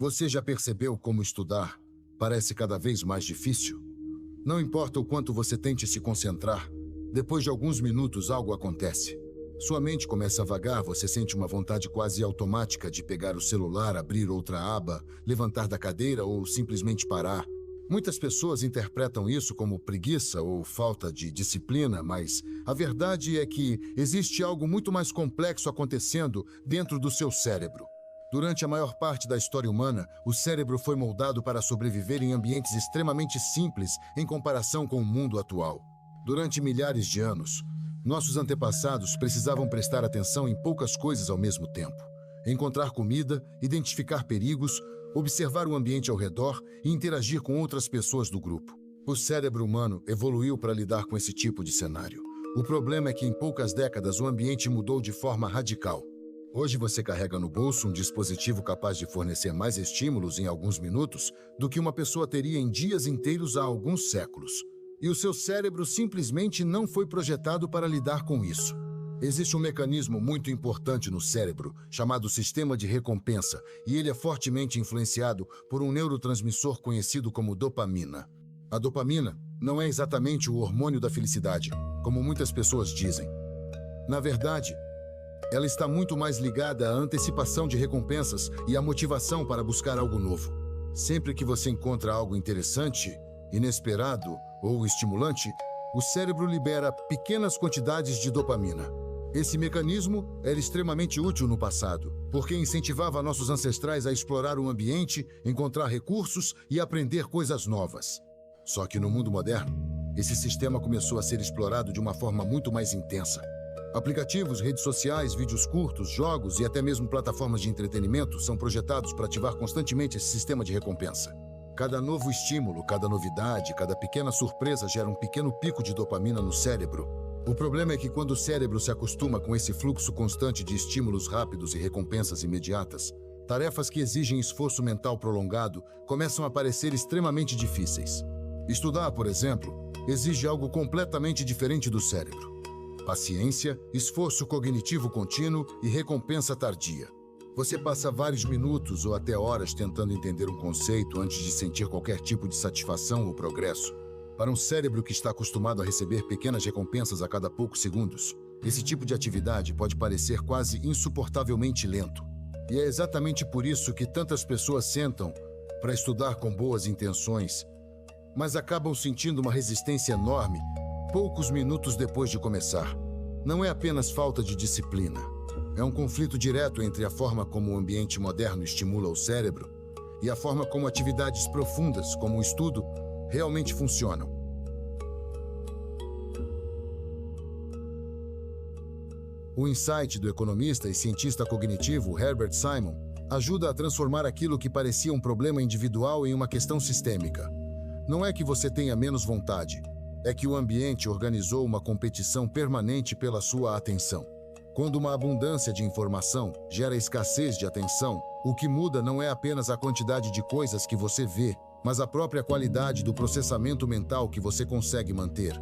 Você já percebeu como estudar parece cada vez mais difícil? Não importa o quanto você tente se concentrar, depois de alguns minutos algo acontece. Sua mente começa a vagar, você sente uma vontade quase automática de pegar o celular, abrir outra aba, levantar da cadeira ou simplesmente parar. Muitas pessoas interpretam isso como preguiça ou falta de disciplina, mas a verdade é que existe algo muito mais complexo acontecendo dentro do seu cérebro. Durante a maior parte da história humana, o cérebro foi moldado para sobreviver em ambientes extremamente simples em comparação com o mundo atual. Durante milhares de anos, nossos antepassados precisavam prestar atenção em poucas coisas ao mesmo tempo. Encontrar comida, identificar perigos, observar o ambiente ao redor e interagir com outras pessoas do grupo. O cérebro humano evoluiu para lidar com esse tipo de cenário. O problema é que em poucas décadas o ambiente mudou de forma radical. Hoje você carrega no bolso um dispositivo capaz de fornecer mais estímulos em alguns minutos do que uma pessoa teria em dias inteiros há alguns séculos. E o seu cérebro simplesmente não foi projetado para lidar com isso. Existe um mecanismo muito importante no cérebro, chamado sistema de recompensa, e ele é fortemente influenciado por um neurotransmissor conhecido como dopamina. A dopamina não é exatamente o hormônio da felicidade, como muitas pessoas dizem. Na verdade, ela está muito mais ligada à antecipação de recompensas e à motivação para buscar algo novo. Sempre que você encontra algo interessante, inesperado ou estimulante, o cérebro libera pequenas quantidades de dopamina. Esse mecanismo era extremamente útil no passado, porque incentivava nossos ancestrais a explorar o ambiente, encontrar recursos e aprender coisas novas. Só que no mundo moderno, esse sistema começou a ser explorado de uma forma muito mais intensa. Aplicativos, redes sociais, vídeos curtos, jogos e até mesmo plataformas de entretenimento são projetados para ativar constantemente esse sistema de recompensa. Cada novo estímulo, cada novidade, cada pequena surpresa gera um pequeno pico de dopamina no cérebro. O problema é que quando o cérebro se acostuma com esse fluxo constante de estímulos rápidos e recompensas imediatas, tarefas que exigem esforço mental prolongado começam a parecer extremamente difíceis. Estudar, por exemplo, exige algo completamente diferente do cérebro: paciência, esforço cognitivo contínuo e recompensa tardia. Você passa vários minutos ou até horas tentando entender um conceito antes de sentir qualquer tipo de satisfação ou progresso. Para um cérebro que está acostumado a receber pequenas recompensas a cada poucos segundos, esse tipo de atividade pode parecer quase insuportavelmente lento. E é exatamente por isso que tantas pessoas sentam para estudar com boas intenções, mas acabam sentindo uma resistência enorme poucos minutos depois de começar. Não é apenas falta de disciplina. É um conflito direto entre a forma como o ambiente moderno estimula o cérebro e a forma como atividades profundas, como o estudo, realmente funcionam. O insight do economista e cientista cognitivo Herbert Simon ajuda a transformar aquilo que parecia um problema individual em uma questão sistêmica. Não é que você tenha menos vontade, é que o ambiente organizou uma competição permanente pela sua atenção. Quando uma abundância de informação gera escassez de atenção, o que muda não é apenas a quantidade de coisas que você vê, mas a própria qualidade do processamento mental que você consegue manter.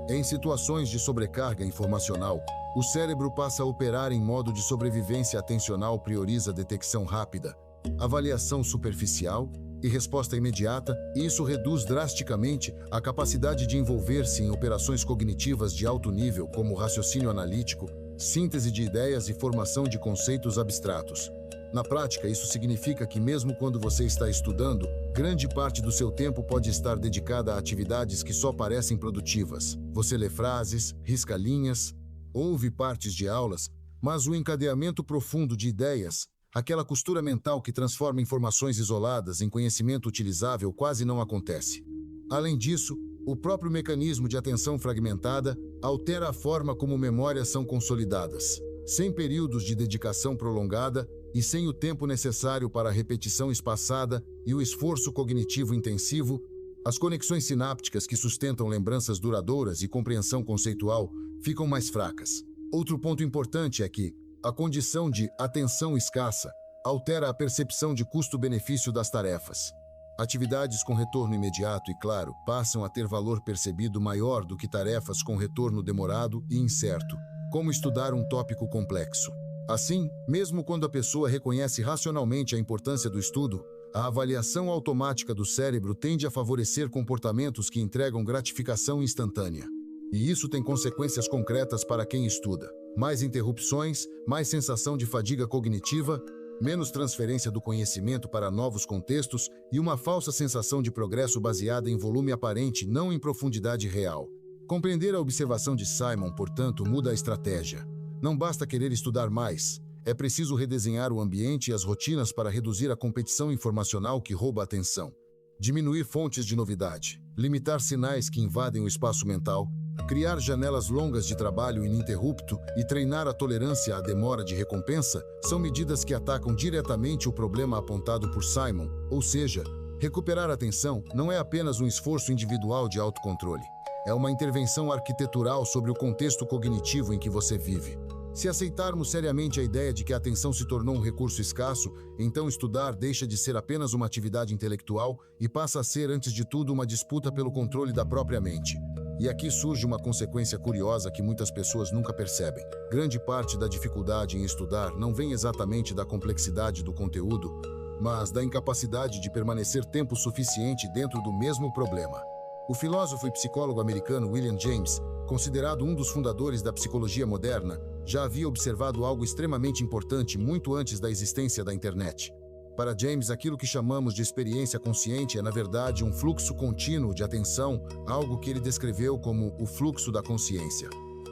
Em situações de sobrecarga informacional, o cérebro passa a operar em modo de sobrevivência atencional, prioriza detecção rápida, avaliação superficial e resposta imediata, e isso reduz drasticamente a capacidade de envolver-se em operações cognitivas de alto nível, como raciocínio analítico, síntese de ideias e formação de conceitos abstratos. Na prática, isso significa que mesmo quando você está estudando, grande parte do seu tempo pode estar dedicada a atividades que só parecem produtivas. Você lê frases, risca linhas, ouve partes de aulas, mas o encadeamento profundo de ideias, aquela costura mental que transforma informações isoladas em conhecimento utilizável, quase não acontece. Além disso, o próprio mecanismo de atenção fragmentada altera a forma como memórias são consolidadas. Sem períodos de dedicação prolongada e sem o tempo necessário para a repetição espaçada e o esforço cognitivo intensivo, as conexões sinápticas que sustentam lembranças duradouras e compreensão conceitual ficam mais fracas. Outro ponto importante é que a condição de atenção escassa altera a percepção de custo-benefício das tarefas. Atividades com retorno imediato e claro passam a ter valor percebido maior do que tarefas com retorno demorado e incerto, como estudar um tópico complexo. Assim, mesmo quando a pessoa reconhece racionalmente a importância do estudo, A avaliação automática do cérebro tende a favorecer comportamentos que entregam gratificação instantânea. E isso tem consequências concretas para quem estuda. Mais interrupções, mais sensação de fadiga cognitiva, menos transferência do conhecimento para novos contextos e uma falsa sensação de progresso baseada em volume aparente, não em profundidade real. Compreender a observação de Simon, portanto, muda a estratégia. Não basta querer estudar mais. É preciso redesenhar o ambiente e as rotinas para reduzir a competição informacional que rouba a atenção. Diminuir fontes de novidade, limitar sinais que invadem o espaço mental, criar janelas longas de trabalho ininterrupto e treinar a tolerância à demora de recompensa são medidas que atacam diretamente o problema apontado por Simon, ou seja, recuperar a atenção não é apenas um esforço individual de autocontrole. É uma intervenção arquitetural sobre o contexto cognitivo em que você vive. Se aceitarmos seriamente a ideia de que a atenção se tornou um recurso escasso, então estudar deixa de ser apenas uma atividade intelectual e passa a ser, antes de tudo, uma disputa pelo controle da própria mente. E aqui surge uma consequência curiosa que muitas pessoas nunca percebem. Grande parte da dificuldade em estudar não vem exatamente da complexidade do conteúdo, mas da incapacidade de permanecer tempo suficiente dentro do mesmo problema. O filósofo e psicólogo americano William James, considerado um dos fundadores da psicologia moderna, já havia observado algo extremamente importante muito antes da existência da internet. Para James, aquilo que chamamos de experiência consciente é, na verdade, um fluxo contínuo de atenção, algo que ele descreveu como o fluxo da consciência.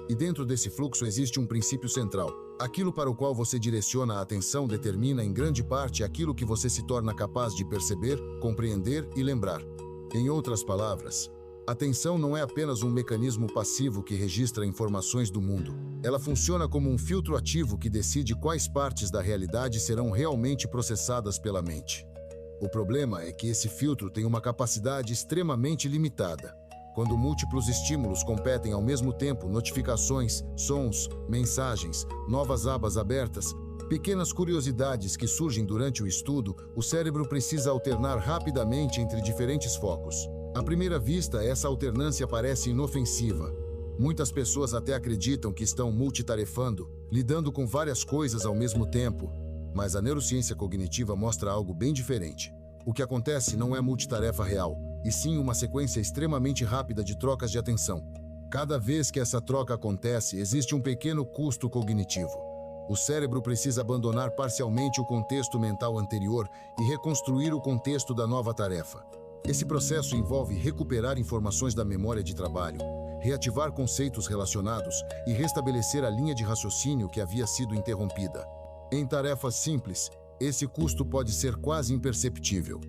E dentro desse fluxo existe um princípio central. Aquilo para o qual você direciona a atenção determina, em grande parte, aquilo que você se torna capaz de perceber, compreender e lembrar. Em outras palavras, atenção não é apenas um mecanismo passivo que registra informações do mundo. Ela funciona como um filtro ativo que decide quais partes da realidade serão realmente processadas pela mente. O problema é que esse filtro tem uma capacidade extremamente limitada. Quando múltiplos estímulos competem ao mesmo tempo, notificações, sons, mensagens, novas abas abertas, pequenas curiosidades que surgem durante o estudo, o cérebro precisa alternar rapidamente entre diferentes focos. À primeira vista, essa alternância parece inofensiva. Muitas pessoas até acreditam que estão multitarefando, lidando com várias coisas ao mesmo tempo, mas a neurociência cognitiva mostra algo bem diferente. O que acontece não é multitarefa real, e sim uma sequência extremamente rápida de trocas de atenção. Cada vez que essa troca acontece, existe um pequeno custo cognitivo. O cérebro precisa abandonar parcialmente o contexto mental anterior e reconstruir o contexto da nova tarefa. Esse processo envolve recuperar informações da memória de trabalho, reativar conceitos relacionados e restabelecer a linha de raciocínio que havia sido interrompida. Em tarefas simples, esse custo pode ser quase imperceptível.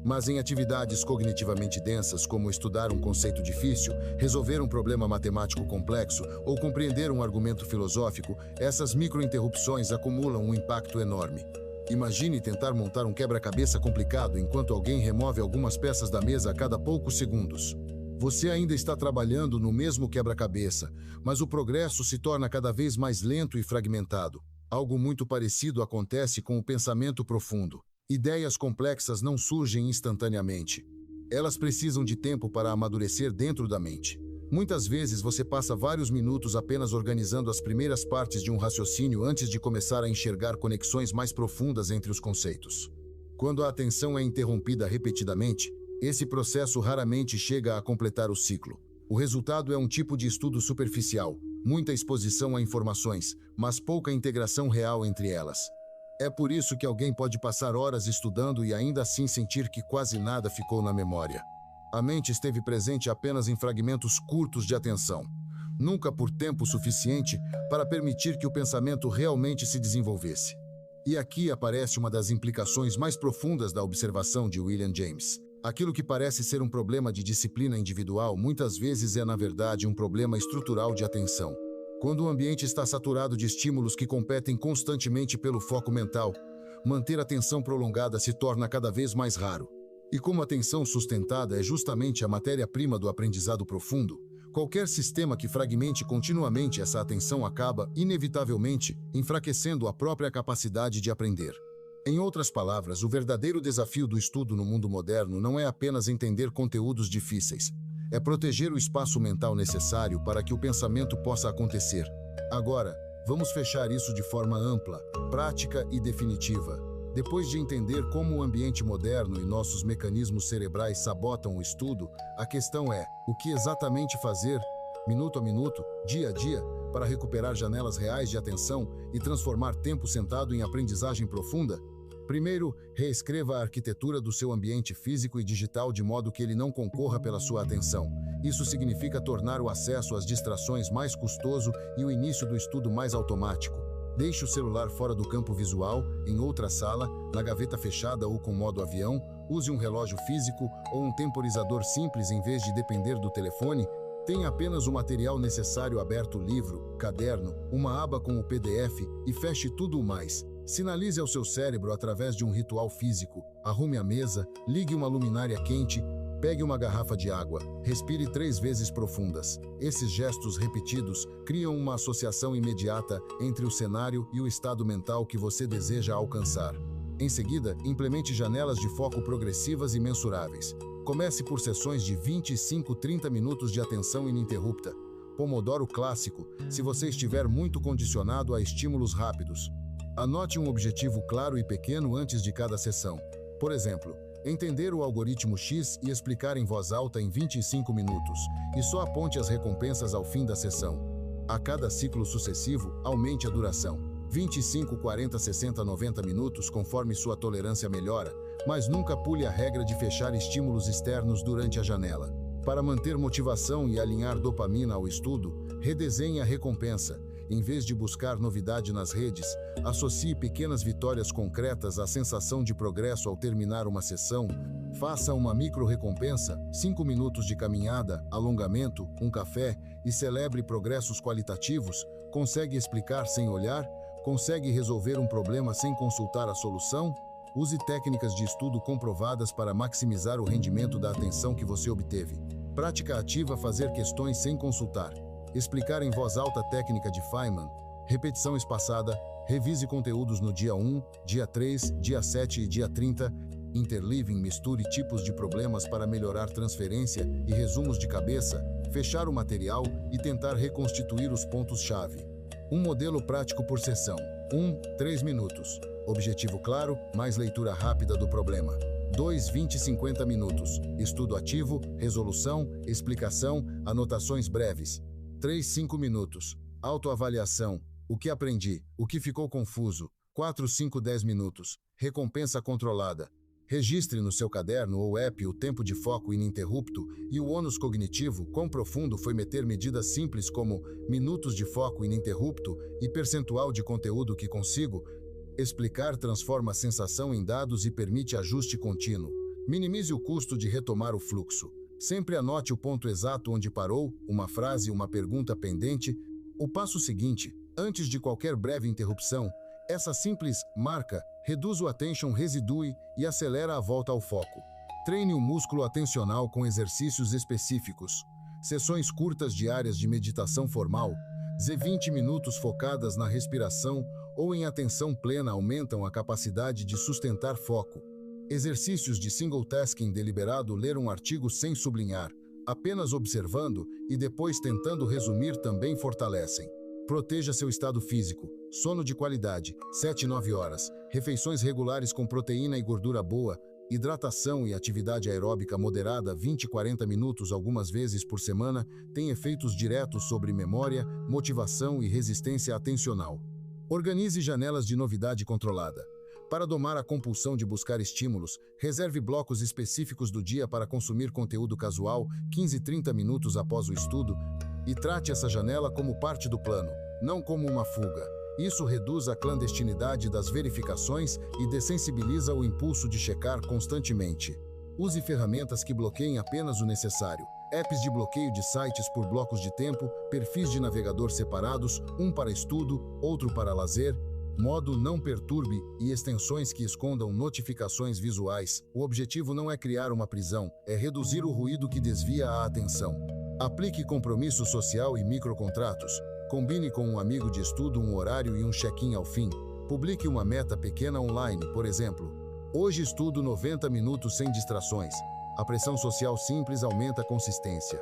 Mas em atividades cognitivamente densas, como estudar um conceito difícil, resolver um problema matemático complexo ou compreender um argumento filosófico, essas microinterrupções acumulam um impacto enorme. Imagine tentar montar um quebra-cabeça complicado enquanto alguém remove algumas peças da mesa a cada poucos segundos. Você ainda está trabalhando no mesmo quebra-cabeça, mas o progresso se torna cada vez mais lento e fragmentado. Algo muito parecido acontece com o pensamento profundo. Ideias complexas não surgem instantaneamente. Elas precisam de tempo para amadurecer dentro da mente. Muitas vezes você passa vários minutos apenas organizando as primeiras partes de um raciocínio antes de começar a enxergar conexões mais profundas entre os conceitos. Quando a atenção é interrompida repetidamente, esse processo raramente chega a completar o ciclo. O resultado é um tipo de estudo superficial, muita exposição a informações, mas pouca integração real entre elas. É por isso que alguém pode passar horas estudando e ainda assim sentir que quase nada ficou na memória. A mente esteve presente apenas em fragmentos curtos de atenção, nunca por tempo suficiente para permitir que o pensamento realmente se desenvolvesse. E aqui aparece uma das implicações mais profundas da observação de William James. Aquilo que parece ser um problema de disciplina individual muitas vezes é, na verdade, um problema estrutural de atenção. Quando o ambiente está saturado de estímulos que competem constantemente pelo foco mental, manter a atenção prolongada se torna cada vez mais raro. E como a atenção sustentada é justamente a matéria-prima do aprendizado profundo, qualquer sistema que fragmente continuamente essa atenção acaba, inevitavelmente, enfraquecendo a própria capacidade de aprender. Em outras palavras, o verdadeiro desafio do estudo no mundo moderno não é apenas entender conteúdos difíceis, é proteger o espaço mental necessário para que o pensamento possa acontecer. Agora, vamos fechar isso de forma ampla, prática e definitiva. Depois de entender como o ambiente moderno e nossos mecanismos cerebrais sabotam o estudo, a questão é: o que exatamente fazer, minuto a minuto, dia a dia, para recuperar janelas reais de atenção e transformar tempo sentado em aprendizagem profunda? Primeiro, reescreva a arquitetura do seu ambiente físico e digital de modo que ele não concorra pela sua atenção. Isso significa tornar o acesso às distrações mais custoso e o início do estudo mais automático. Deixe o celular fora do campo visual, em outra sala, na gaveta fechada ou com modo avião. Use um relógio físico ou um temporizador simples em vez de depender do telefone. Tenha apenas o material necessário aberto: livro, caderno, uma aba com o PDF e feche tudo o mais. Sinalize ao seu cérebro através de um ritual físico. Arrume a mesa, ligue uma luminária quente, pegue uma garrafa de água, respire 3 vezes profundas. Esses gestos repetidos criam uma associação imediata entre o cenário e o estado mental que você deseja alcançar. Em seguida, implemente janelas de foco progressivas e mensuráveis. Comece por sessões de 25-30 minutos de atenção ininterrupta. Pomodoro clássico, se você estiver muito condicionado a estímulos rápidos. Anote um objetivo claro e pequeno antes de cada sessão. Por exemplo, entender o algoritmo X e explicar em voz alta em 25 minutos, e só aponte as recompensas ao fim da sessão. A cada ciclo sucessivo, aumente a duração. 25, 40, 60, 90 minutos conforme sua tolerância melhora, mas nunca pule a regra de fechar estímulos externos durante a janela. Para manter motivação e alinhar dopamina ao estudo, redesenhe a recompensa. Em vez de buscar novidade nas redes, associe pequenas vitórias concretas à sensação de progresso ao terminar uma sessão. Faça uma micro-recompensa, 5 minutos de caminhada, alongamento, um café, e celebre progressos qualitativos. Consegue explicar sem olhar? Consegue resolver um problema sem consultar a solução? Use técnicas de estudo comprovadas para maximizar o rendimento da atenção que você obteve. Prática ativa: fazer questões sem consultar. Explicar em voz alta: técnica de Feynman. Repetição espaçada. Revise conteúdos no dia 1, dia 3, dia 7 e dia 30. Interleaving: misture tipos de problemas para melhorar transferência e resumos de cabeça. Fechar o material e tentar reconstituir os pontos-chave. Um modelo prático por sessão. 1, 3 minutos. Objetivo claro, mais leitura rápida do problema. 2, 20 e 50 minutos. Estudo ativo, resolução, explicação, anotações breves. 3, 5 minutos. Autoavaliação. O que aprendi? O que ficou confuso? 4, 5, 10 minutos. Recompensa controlada. Registre no seu caderno ou app o tempo de foco ininterrupto e o ônus cognitivo. Quão profundo foi meter medidas simples como minutos de foco ininterrupto e percentual de conteúdo que consigo. Explicar transforma a sensação em dados e permite ajuste contínuo. Minimize o custo de retomar o fluxo. Sempre anote o ponto exato onde parou, uma frase, uma pergunta pendente. O passo seguinte, antes de qualquer breve interrupção, essa simples marca reduz o attention residue e acelera a volta ao foco. Treine o músculo atencional com exercícios específicos. Sessões curtas diárias de meditação formal, 20 minutos focadas na respiração ou em atenção plena aumentam a capacidade de sustentar foco. Exercícios de single tasking deliberado: ler um artigo sem sublinhar, apenas observando e depois tentando resumir também fortalecem. Proteja seu estado físico. Sono de qualidade, 7-9 horas. Refeições regulares com proteína e gordura boa. Hidratação e atividade aeróbica moderada, 20-40 minutos algumas vezes por semana, têm efeitos diretos sobre memória, motivação e resistência atencional. Organize janelas de novidade controlada. Para domar a compulsão de buscar estímulos, reserve blocos específicos do dia para consumir conteúdo casual, 15-30 minutos após o estudo, e trate essa janela como parte do plano, não como uma fuga. Isso reduz a clandestinidade das verificações e dessensibiliza o impulso de checar constantemente. Use ferramentas que bloqueiem apenas o necessário. Apps de bloqueio de sites por blocos de tempo, perfis de navegador separados, um para estudo, outro para lazer, modo não perturbe e extensões que escondam notificações visuais. O objetivo não é criar uma prisão, é reduzir o ruído que desvia a atenção. Aplique compromisso social e microcontratos. Combine com um amigo de estudo um horário e um check-in ao fim. Publique uma meta pequena online, por exemplo. Hoje estudo 90 minutos sem distrações. A pressão social simples aumenta a consistência.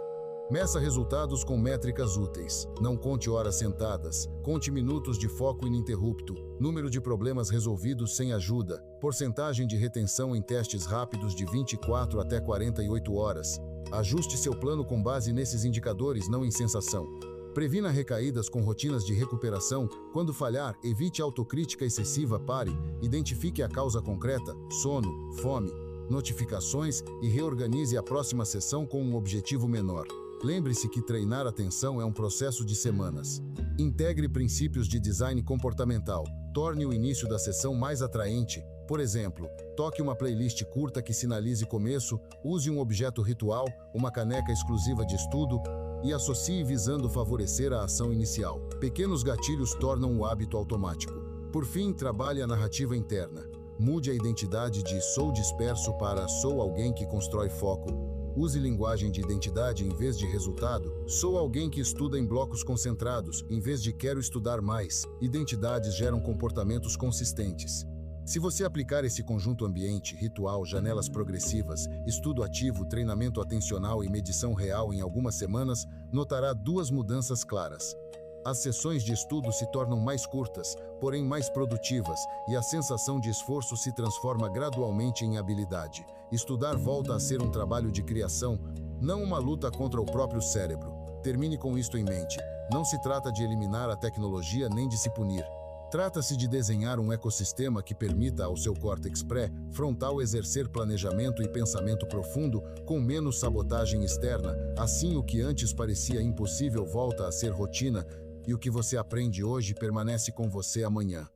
Meça resultados com métricas úteis. Não conte horas sentadas, conte minutos de foco ininterrupto, número de problemas resolvidos sem ajuda, porcentagem de retenção em testes rápidos de 24 até 48 horas. Ajuste seu plano com base nesses indicadores, não em sensação. Previna recaídas com rotinas de recuperação. Quando falhar, evite autocrítica excessiva, pare, identifique a causa concreta, sono, fome, notificações e reorganize a próxima sessão com um objetivo menor. Lembre-se que treinar atenção é um processo de semanas. Integre princípios de design comportamental. Torne o início da sessão mais atraente. Por exemplo, toque uma playlist curta que sinalize começo, use um objeto ritual, uma caneca exclusiva de estudo e associe visando favorecer a ação inicial. Pequenos gatilhos tornam o hábito automático. Por fim, trabalhe a narrativa interna. Mude a identidade de "sou disperso" para "sou alguém que constrói foco". Use linguagem de identidade em vez de resultado. Sou alguém que estuda em blocos concentrados, em vez de quero estudar mais. Identidades geram comportamentos consistentes. Se você aplicar esse conjunto ambiente, ritual, janelas progressivas, estudo ativo, treinamento atencional e medição real em algumas semanas, notará duas mudanças claras. As sessões de estudo se tornam mais curtas, porém mais produtivas, e a sensação de esforço se transforma gradualmente em habilidade. Estudar volta a ser um trabalho de criação, não uma luta contra o próprio cérebro. Termine com isto em mente. Não se trata de eliminar a tecnologia nem de se punir. Trata-se de desenhar um ecossistema que permita ao seu córtex pré-frontal exercer planejamento e pensamento profundo com menos sabotagem externa. Assim, o que antes parecia impossível volta a ser rotina, e o que você aprende hoje permanece com você amanhã.